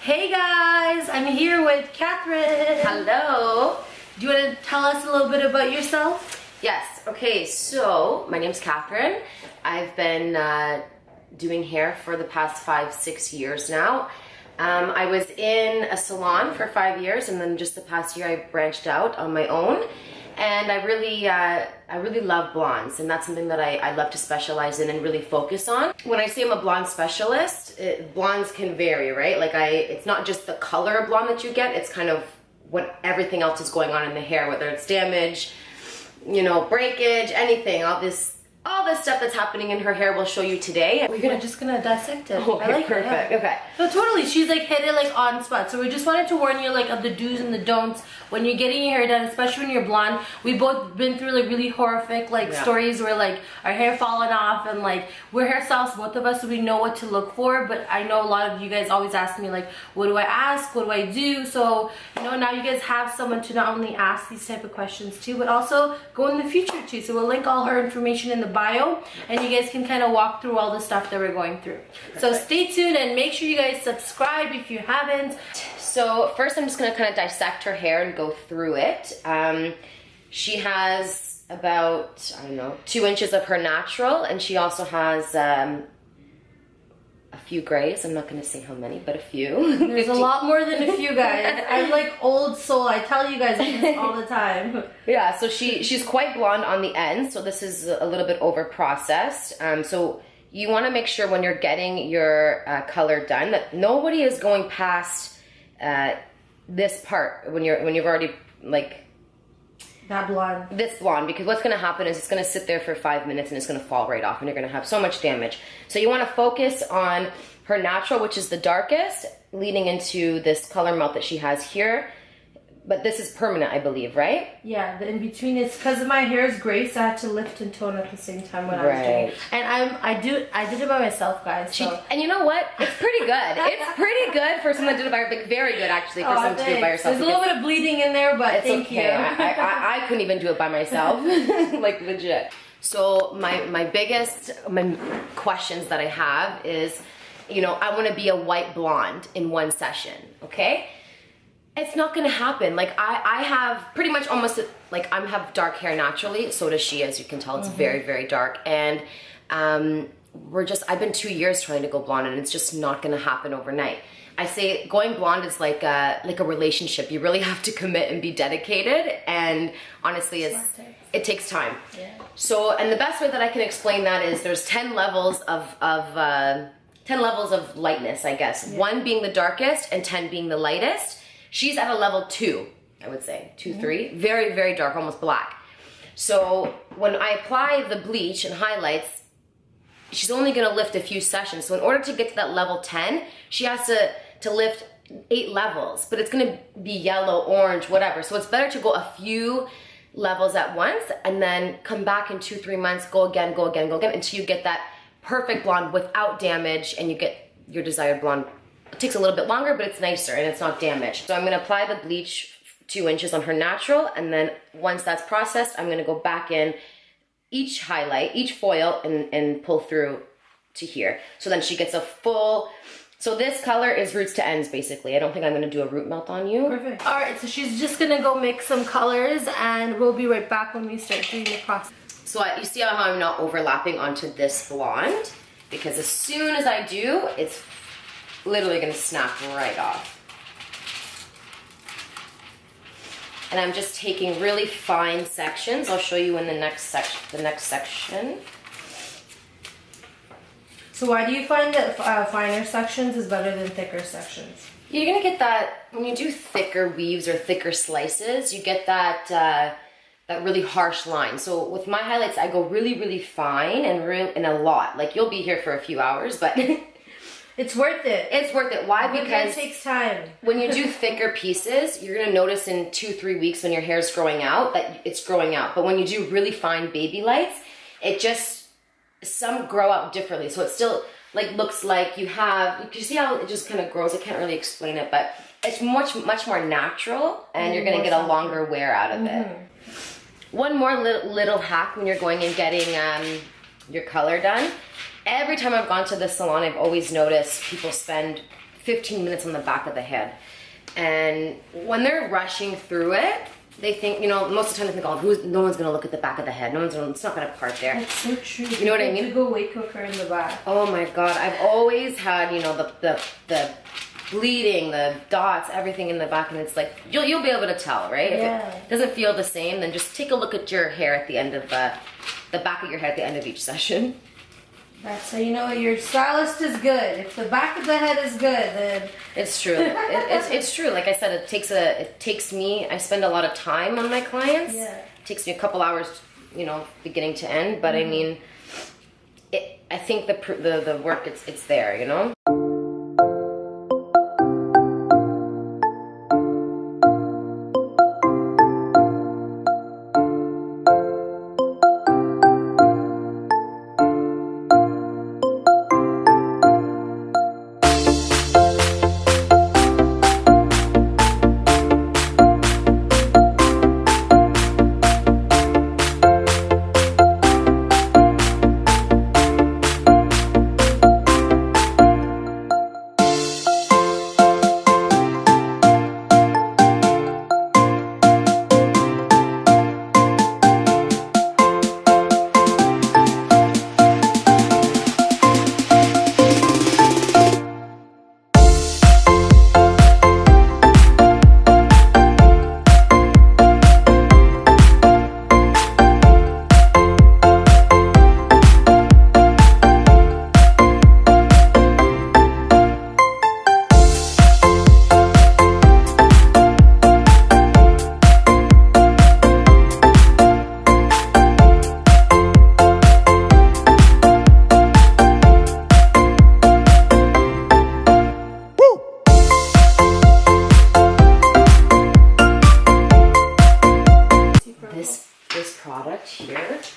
Hey guys, I'm here with Katherine. Hello. Do you want to tell us a little bit about yourself? Yes, okay, so my name's Katherine. I've been doing hair for the past 5-6 years now. I was in a salon for 5 years, and then just the past year I branched out on my own. And I really love blondes, and that's something that I love to specialize in and really focus on. When I say I'm a blonde specialist, blondes can vary, right? Like it's not just the color of blonde that you get, it's kind of what everything else is going on in the hair, whether it's damage, you know, breakage, anything, all this stuff that's happening in her hair we'll show you today. We're just gonna dissect it. Okay, I like perfect. it. Yeah. Okay. No, totally. She's like hit it like on spot. So we just wanted to warn you like of the do's and the don'ts when you're getting your hair done, especially when you're blonde. We've both been through like really horrific stories where like our hair falling off, and like we're hairstylists, both of us, so we know what to look for. But I know a lot of you guys always ask me like, what do I ask? What do I do? So you know, now you guys have someone to not only ask these type of questions to, but also go in the future too. So we'll link all her information in the bio, and you guys can kind of walk through all the stuff that we're going through. Perfect. So stay tuned and make sure you guys subscribe if you haven't. So first I'm just going to kind of dissect her hair and go through it. She has about, I don't know, 2 inches of her natural, and she also has a few grays. I'm not going to say how many, but a few. There's a lot more than a few, guys. I'm like old soul. I tell you guys this all the time. Yeah, so she's quite blonde on the end, so this is a little bit over processed. So you want to make sure when you're getting your color done that nobody is going past this part when you've already like that blonde. This blonde, because what's going to happen is it's going to sit there for 5 minutes and it's going to fall right off, and you're going to have so much damage. So you want to focus on her natural, which is the darkest, leading into this color melt that she has here. But this is permanent, I believe, right? Yeah, the in-between is because my hair is gray, so I had to lift and tone at the same time when I was doing it. And I did it by myself, guys. So. And you know what? It's pretty good. It's pretty good for someone to do it by, like, very good actually for someone to do it by yourself. There's a little bit of bleeding in there, but thank you. I couldn't even do it by myself, like legit. So my biggest questions that I have is, you know, I want to be a white blonde in one session, okay? It's not gonna happen. Like I have pretty much almost like I have dark hair naturally. So does she, as you can tell. It's very, very dark. And I've been 2 years trying to go blonde, and it's just not gonna happen overnight. I say going blonde is like a relationship. You really have to commit and be dedicated. And honestly, it takes time. Yeah. So, and the best way that I can explain that is there's 10 levels of 10 levels of lightness, I guess. Yeah. 1 being the darkest and 10 being the lightest. She's at a level 2, I would say, 2, 3. Very, very dark, almost black. So when I apply the bleach and highlights, she's only gonna lift a few sessions. So in order to get to that level 10, she has to lift 8 levels, but it's gonna be yellow, orange, whatever. So it's better to go a few levels at once and then come back in 2-3 months, go again, until you get that perfect blonde without damage, and you get your desired blonde. It takes a little bit longer, but it's nicer and it's not damaged. So I'm gonna apply the bleach 2 inches on her natural, and then once that's processed, I'm gonna go back in each highlight, each foil, and pull through to here. So then she gets a full, so this color is roots to ends basically. I don't think I'm gonna do a root melt on you. Perfect. All right, so she's just gonna go mix some colors, and we'll be right back when we start doing the process. So you see how I'm not overlapping onto this blonde? Because as soon as I do, it's literally gonna snap right off. And I'm just taking really fine sections. I'll show you in the next section. So why do you find that finer sections is better than thicker sections? You're gonna get that when you do thicker weaves or thicker slices, you get that really harsh line. So with my highlights, I go really, really fine and a lot. Like you'll be here for a few hours, but it's worth it. It's worth it. Why? Because it takes time. When you do thicker pieces, you're gonna notice in 2-3 weeks when your hair's growing out that it's growing out. But when you do really fine baby lights, some grow out differently. So it still like looks like you see how it just kind of grows. I can't really explain it, but it's much more natural, and you're gonna get a longer wear out of it. One more little hack when you're going and getting your color done. Every time I've gone to the salon, I've always noticed people spend 15 minutes on the back of the head. And when they're rushing through it, they think, you know, most of the time they think, oh, no one's gonna look at the back of the head. It's not gonna part there. That's so true. You know what I mean? To go way quicker in the back. Oh my God, I've always had, you know, the bleeding, the dots, everything in the back, and it's like, you'll be able to tell, right? Yeah. If it doesn't feel the same, then just take a look at your hair at the end of the back of your hair at the end of each session. That's how you know your stylist is good. If the back of the head is good, then it's true. It's true. Like I said, it takes me. I spend a lot of time on my clients. Yeah. It takes me a couple hours, you know, beginning to end. But I mean, I think the work it's there, you know.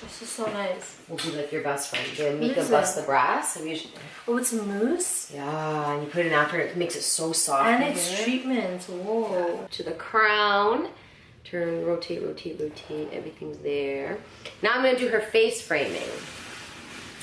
This is so nice. Will be like your best friend. The Mika Bust the Brass. Have you? Oh, it's mousse? Yeah, and you put it in after, it makes it so soft. And it's treatments. Whoa. To the crown. Turn, rotate, rotate, rotate. Everything's there. Now I'm going to do her face framing.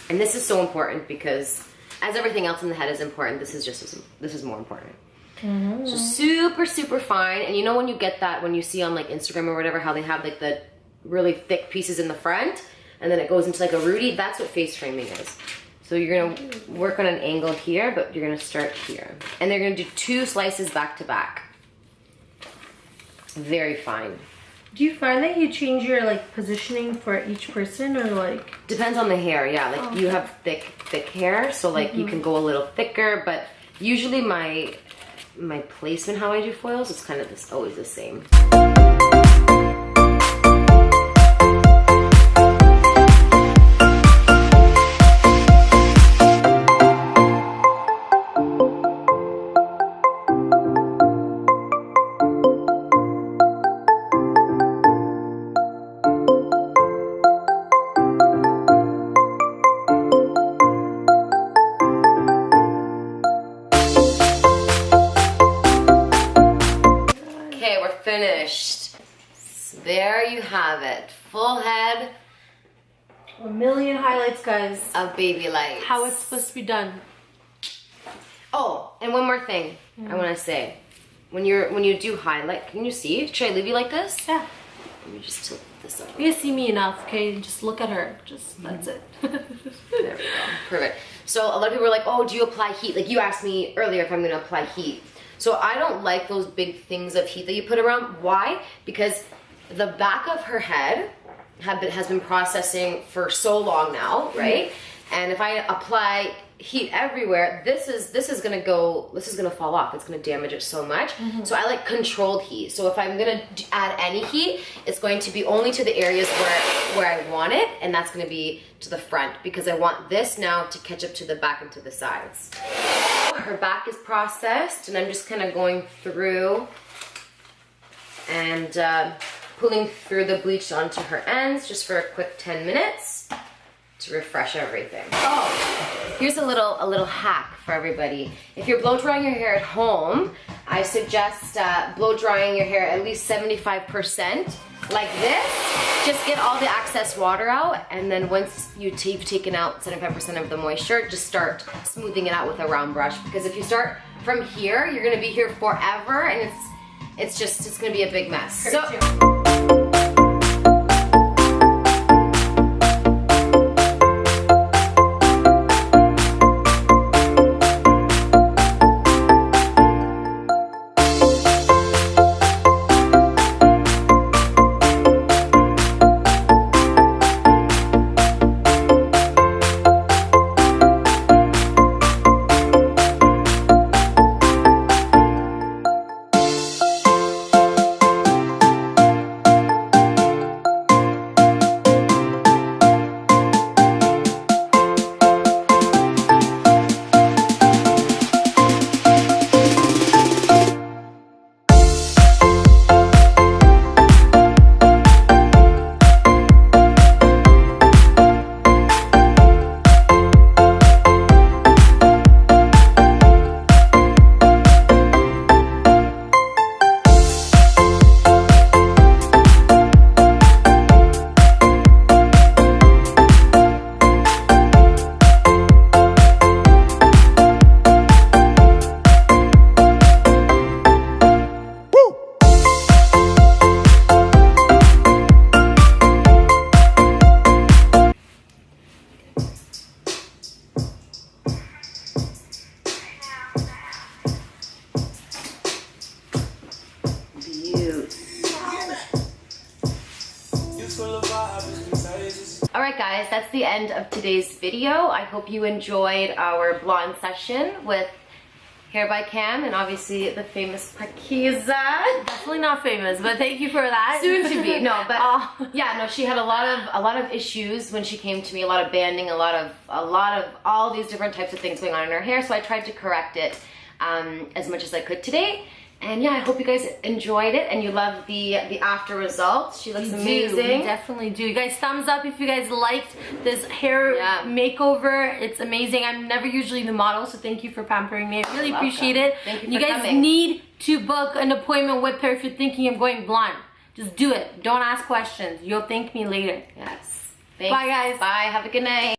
And this is so important because as everything else in the head is important, this is more important. Mm-hmm. So super, super fine. And you know when you get that, when you see on like Instagram or whatever, how they have like the really thick pieces in the front and then it goes into like a Rudy, that's what face framing is. So you're gonna work on an angle here, but you're gonna start here. And they're gonna do 2 slices back to back. Very fine. Do you find that you change your like positioning for each person or like? Depends on the hair, yeah. Like you have thick hair, so like you can go a little thicker, but usually my placement, how I do foils, is kind of always the same. Finished. So there you have it. Full head. 1,000,000 highlights, guys. Of baby lights. How it's supposed to be done. Oh, and one more thing I want to say. When you do highlight, can you see? Should I leave you like this? Yeah. Let me just tilt this up. You see me enough, okay? Just look at her. Just that's it. There we go. Perfect. So a lot of people are like, oh, do you apply heat? Like you asked me earlier if I'm going to apply heat. So I don't like those big things of heat that you put around. Why? Because the back of her head has been processing for so long now, right? And if I apply heat everywhere, this is gonna fall off. It's gonna damage it so much. So I like controlled heat. So if I'm gonna add any heat, it's going to be only to the areas where I want it, and that's gonna be to the front because I want this now to catch up to the back and to the sides. Her back is processed, and I'm just kind of going through and pulling through the bleach onto her ends just for a quick 10 minutes to refresh everything. Oh, here's a little hack for everybody. If you're blow drying your hair at home, I suggest blow drying your hair at least 75%, like this. Just get all the excess water out, and then once you've taken out 75% of the moisture, just start smoothing it out with a round brush. Because if you start from here, you're gonna be here forever, and it's gonna be a big mess. So. Alright guys, that's the end of today's video. I hope you enjoyed our blonde session with Hair by Cam and obviously the famous Pakiza. Definitely not famous, but thank you for that. Soon to be. No, but yeah, no, she had a lot of issues when she came to me, a lot of banding, a lot of all these different types of things going on in her hair, so I tried to correct it as much as I could today. And yeah, I hope you guys enjoyed it and you love the after results. She looks amazing. We definitely do. You guys, thumbs up if you guys liked this hair makeover. It's amazing. I'm never usually the model, so thank you for pampering me. I really appreciate it. Thank you for You guys coming. need to book an appointment with her if you're thinking of going blonde. Just do it. Don't ask questions. You'll thank me later. Yes. Thanks. Bye guys. Bye. Have a good night.